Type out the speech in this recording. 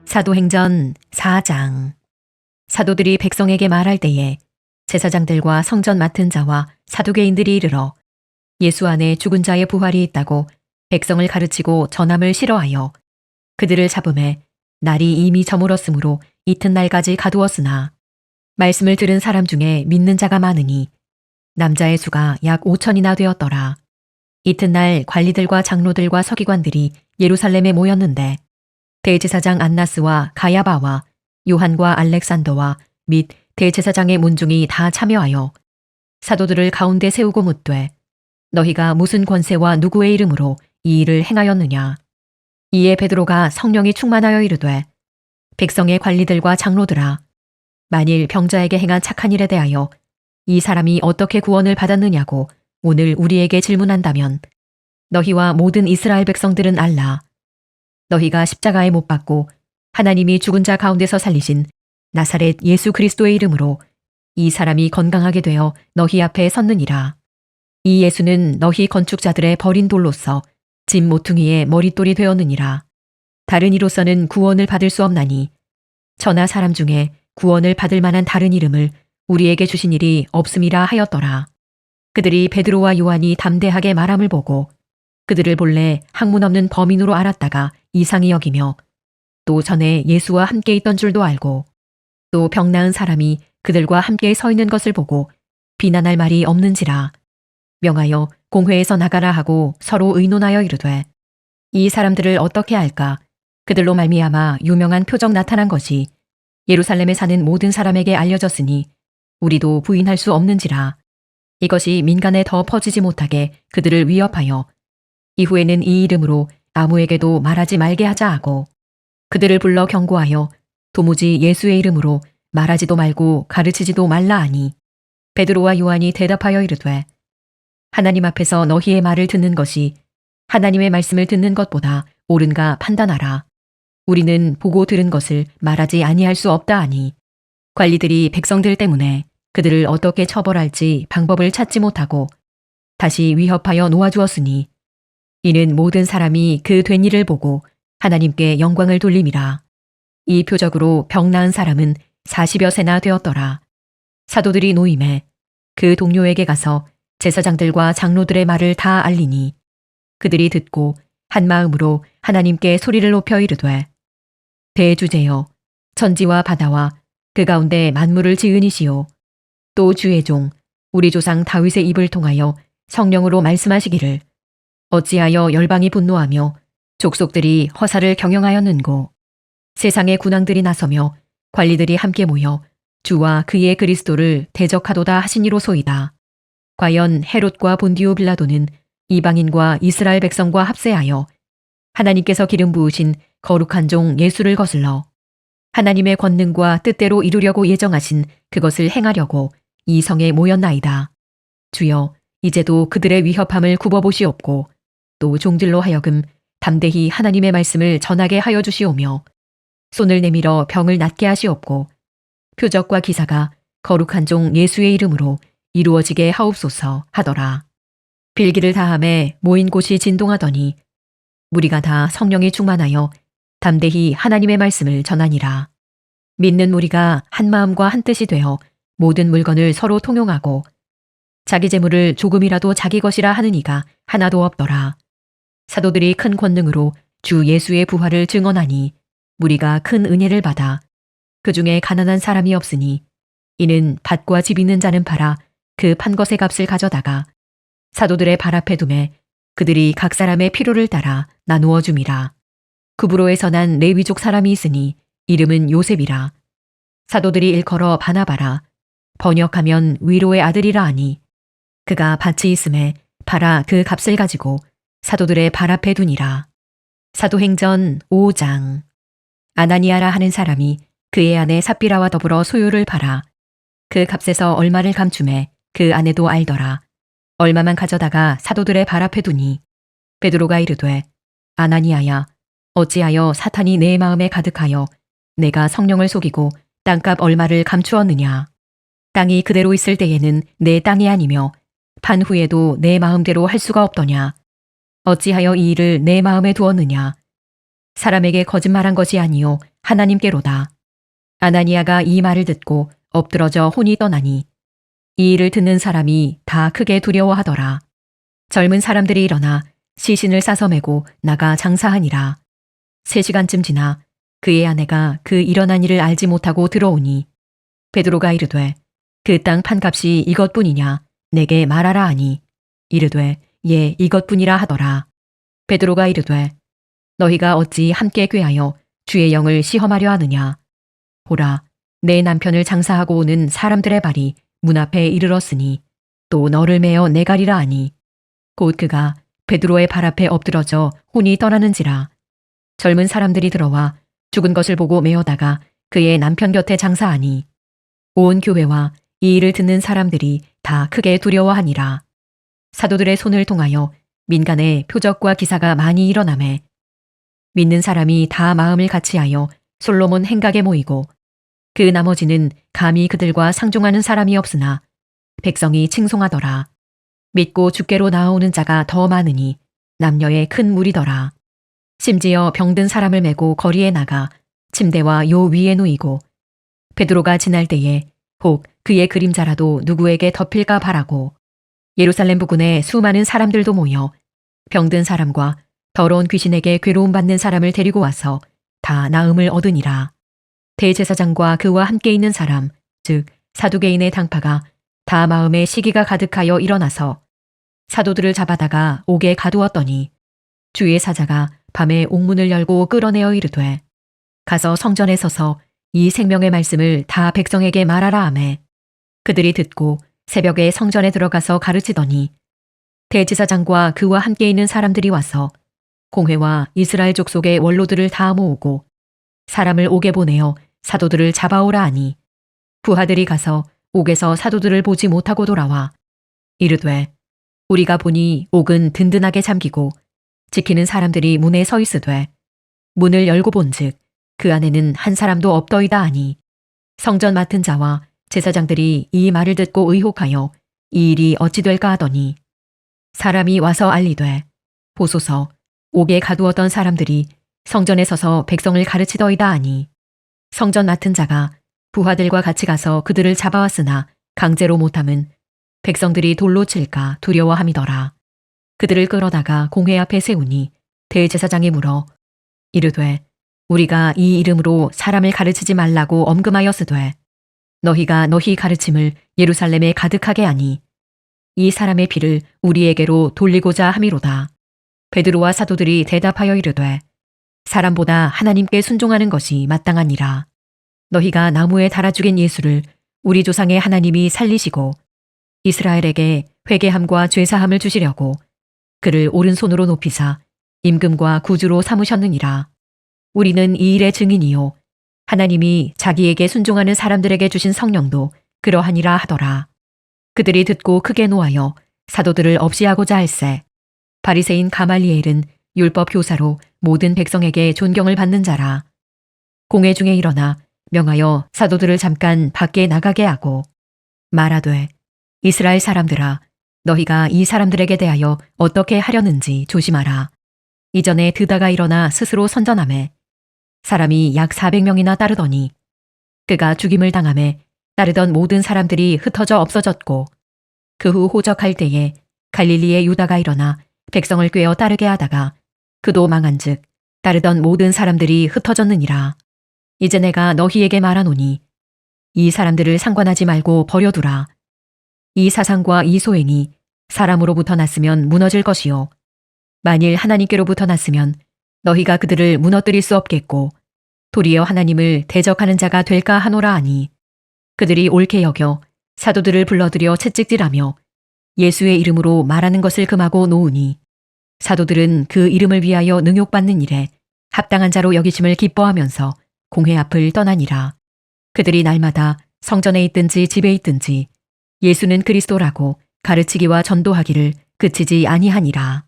사도행전 4장. 사도들이 백성에게 말할 때에 제사장들과 성전 맡은 자와 사두개인들이 이르러 예수 안에 죽은 자의 부활이 있다고 백성을 가르치고 전함을 싫어하여 그들을 잡음에 날이 이미 저물었으므로 이튿날까지 가두었으나 말씀을 들은 사람 중에 믿는 자가 많으니 남자의 수가 약 5천이나 되었더라. 이튿날 관리들과 장로들과 서기관들이 예루살렘에 모였는데 대제사장 안나스와 가야바와 요한과 알렉산더와 및 대제사장의 문중이 다 참여하여 사도들을 가운데 세우고 묻되 너희가 무슨 권세와 누구의 이름으로 이 일을 행하였느냐. 이에 베드로가 성령이 충만하여 이르되 백성의 관리들과 장로들아, 만일 병자에게 행한 착한 일에 대하여 이 사람이 어떻게 구원을 받았느냐고 오늘 우리에게 질문한다면 너희와 모든 이스라엘 백성들은 알라. 너희가 십자가에 못 박고 하나님이 죽은 자 가운데서 살리신 나사렛 예수 그리스도의 이름으로 이 사람이 건강하게 되어 너희 앞에 섰느니라. 이 예수는 너희 건축자들의 버린 돌로서 집 모퉁이의 머릿돌이 되었느니라. 다른 이로서는 구원을 받을 수 없나니 저나 사람 중에 구원을 받을 만한 다른 이름을 우리에게 주신 일이 없음이라 하였더라. 그들이 베드로와 요한이 담대하게 말함을 보고 그들을 본래 학문 없는 범인으로 알았다가 이상히 여기며 또 전에 예수와 함께 있던 줄도 알고 또 병 나은 사람이 그들과 함께 서 있는 것을 보고 비난할 말이 없는지라 명하여 공회에서 나가라 하고 서로 의논하여 이르되 이 사람들을 어떻게 할까. 그들로 말미암아 유명한 표적 나타난 것이 예루살렘에 사는 모든 사람에게 알려졌으니 우리도 부인할 수 없는지라. 이것이 민간에 더 퍼지지 못하게 그들을 위협하여 이후에는 이 이름으로 아무에게도 말하지 말게 하자 하고 그들을 불러 경고하여 도무지 예수의 이름으로 말하지도 말고 가르치지도 말라 하니 베드로와 요한이 대답하여 이르되 하나님 앞에서 너희의 말을 듣는 것이 하나님의 말씀을 듣는 것보다 옳은가 판단하라. 우리는 보고 들은 것을 말하지 아니할 수 없다 하니 관리들이 백성들 때문에 그들을 어떻게 처벌할지 방법을 찾지 못하고 다시 위협하여 놓아주었으니 이는 모든 사람이 그 된 일을 보고 하나님께 영광을 돌림이라. 이 표적으로 병 나은 사람은 40여 세나 되었더라. 사도들이 노임에 그 동료에게 가서 제사장들과 장로들의 말을 다 알리니 그들이 듣고 한 마음으로 하나님께 소리를 높여 이르되 대주제여, 천지와 바다와 그 가운데 만물을 지은 이시오. 또 주의 종 우리 조상 다윗의 입을 통하여 성령으로 말씀하시기를 어찌하여 열방이 분노하며 족속들이 허사를 경영하였는고. 세상의 군왕들이 나서며 관리들이 함께 모여 주와 그의 그리스도를 대적하도다 하시니로소이다. 과연 헤롯과 본디오 빌라도는 이방인과 이스라엘 백성과 합세하여 하나님께서 기름 부으신 거룩한 종 예수를 거슬러 하나님의 권능과 뜻대로 이루려고 예정하신 그것을 행하려고 이 성에 모였나이다. 주여, 이제도 그들의 위협함을 굽어보시옵고 또 종들로 하여금 담대히 하나님의 말씀을 전하게 하여 주시오며 손을 내밀어 병을 낫게 하시옵고 표적과 기사가 거룩한 종 예수의 이름으로 이루어지게 하옵소서 하더라. 빌기를 다함에 모인 곳이 진동하더니 무리가 다 성령이 충만하여 담대히 하나님의 말씀을 전하니라. 믿는 무리가 한 마음과 한 뜻이 되어 모든 물건을 서로 통용하고 자기 재물을 조금이라도 자기 것이라 하는 이가 하나도 없더라. 사도들이 큰 권능으로 주 예수의 부활을 증언하니 무리가 큰 은혜를 받아 그 중에 가난한 사람이 없으니 이는 밭과 집 있는 자는 팔아 그 판 것의 값을 가져다가 사도들의 발 앞에 두매 그들이 각 사람의 필요를 따라 나누어 줌이라. 구브로에서 난 레위족 사람이 있으니 이름은 요셉이라. 사도들이 일컬어 바나바라. 번역하면 위로의 아들이라 하니 그가 밭이 있음에 팔아 그 값을 가지고 사도들의 발 앞에 두니라. 사도행전 5장. 아나니아라 하는 사람이 그의 아내 삽비라와 더불어 소유를 팔아 그 값에서 얼마를 감춤해 그 아내도 알더라. 얼마만 가져다가 사도들의 발 앞에 두니 베드로가 이르되 아나니아야, 어찌하여 사탄이 내 마음에 가득하여 내가 성령을 속이고 땅값 얼마를 감추었느냐. 땅이 그대로 있을 때에는 내 땅이 아니며 판 후에도 내 마음대로 할 수가 없더냐. 어찌하여 이 일을 내 마음에 두었느냐. 사람에게 거짓말한 것이 아니요 하나님께로다. 아나니아가 이 말을 듣고 엎드러져 혼이 떠나니 이 일을 듣는 사람이 다 크게 두려워하더라. 젊은 사람들이 일어나 시신을 싸서 메고 나가 장사하니라. 3시간쯤 지나 그의 아내가 그 일어난 일을 알지 못하고 들어오니 베드로가 이르되 그 땅 판값이 이것뿐이냐 내게 말하라 하니 이르되 예 이것뿐이라 하더라. 베드로가 이르되 너희가 어찌 함께 꾀하여 주의 영을 시험하려 하느냐. 보라 내 남편을 장사하고 오는 사람들의 발이 문 앞에 이르렀으니 또 너를 메어 내가리라 하니 곧 그가 베드로의 발 앞에 엎드러져 혼이 떠나는지라. 젊은 사람들이 들어와 죽은 것을 보고 메어다가 그의 남편 곁에 장사하니 온 교회와 이 일을 듣는 사람들이 다 크게 두려워하니라. 사도들의 손을 통하여 민간에 표적과 기사가 많이 일어나매 믿는 사람이 다 마음을 같이하여 솔로몬 행각에 모이고 그 나머지는 감히 그들과 상종하는 사람이 없으나 백성이 칭송하더라. 믿고 주께로 나아오는 자가 더 많으니 남녀의 큰 무리더라. 심지어 병든 사람을 메고 거리에 나가 침대와 요 위에 누이고 베드로가 지날 때에 혹 그의 그림자라도 누구에게 덮일까 바라고 예루살렘 부근에 수많은 사람들도 모여 병든 사람과 더러운 귀신에게 괴로움받는 사람을 데리고 와서 다 나음을 얻으니라. 대제사장과 그와 함께 있는 사람 즉 사두개인의 당파가 다 마음에 시기가 가득하여 일어나서 사도들을 잡아다가 옥에 가두었더니 주의 사자가 밤에 옥문을 열고 끌어내어 이르되 가서 성전에 서서 이 생명의 말씀을 다 백성에게 말하라 하매 그들이 듣고 새벽에 성전에 들어가서 가르치더니 대제사장과 그와 함께 있는 사람들이 와서 공회와 이스라엘 족속의 원로들을 다 모으고 사람을 옥에 보내어 사도들을 잡아오라 하니 부하들이 가서 옥에서 사도들을 보지 못하고 돌아와 이르되 우리가 보니 옥은 든든하게 잠기고 지키는 사람들이 문에 서 있으되 문을 열고 본즉 그 안에는 한 사람도 없더이다 하니 성전 맡은 자와 제사장들이 이 말을 듣고 의혹하여 이 일이 어찌 될까 하더니 사람이 와서 알리되 보소서 옥에 가두었던 사람들이 성전에 서서 백성을 가르치더이다 하니 성전 맡은 자가 부하들과 같이 가서 그들을 잡아왔으나 강제로 못함은 백성들이 돌로 칠까 두려워함이더라. 그들을 끌어다가 공회 앞에 세우니 대제사장이 물어 이르되 우리가 이 이름으로 사람을 가르치지 말라고 엄금하였으되 너희가 너희 가르침을 예루살렘에 가득하게 하니 이 사람의 피를 우리에게로 돌리고자 함이로다. 베드로와 사도들이 대답하여 이르되 사람보다 하나님께 순종하는 것이 마땅하니라. 너희가 나무에 달아 죽인 예수를 우리 조상의 하나님이 살리시고 이스라엘에게 회개함과 죄사함을 주시려고 그를 오른손으로 높이사 임금과 구주로 삼으셨느니라. 우리는 이 일의 증인이요 하나님이 자기에게 순종하는 사람들에게 주신 성령도 그러하니라 하더라. 그들이 듣고 크게 노하여 사도들을 없이하고자 할세 바리새인 가말리엘은 율법 교사로 모든 백성에게 존경을 받는 자라. 공회 중에 일어나 명하여 사도들을 잠깐 밖에 나가게 하고 말하되 이스라엘 사람들아 너희가 이 사람들에게 대하여 어떻게 하려는지 조심하라. 이전에 드다가 일어나 스스로 선전하매 사람이 약 400명이나 따르더니 그가 죽임을 당하매 따르던 모든 사람들이 흩어져 없어졌고 그 후 호적할 때에 갈릴리의 유다가 일어나 백성을 꿰어 따르게 하다가 그도 망한즉 따르던 모든 사람들이 흩어졌느니라. 이제 내가 너희에게 말하노니 이 사람들을 상관하지 말고 버려두라. 이 사상과 이 소행이 사람으로부터 났으면 무너질 것이요 만일 하나님께로부터 났으면 너희가 그들을 무너뜨릴 수 없겠고 도리어 하나님을 대적하는 자가 될까 하노라 하니 그들이 옳게 여겨 사도들을 불러들여 채찍질하며 예수의 이름으로 말하는 것을 금하고 놓으니 사도들은 그 이름을 위하여 능욕받는 일에 합당한 자로 여기심을 기뻐하면서 공회 앞을 떠나니라. 그들이 날마다 성전에 있든지 집에 있든지 예수는 그리스도라고 가르치기와 전도하기를 그치지 아니하니라.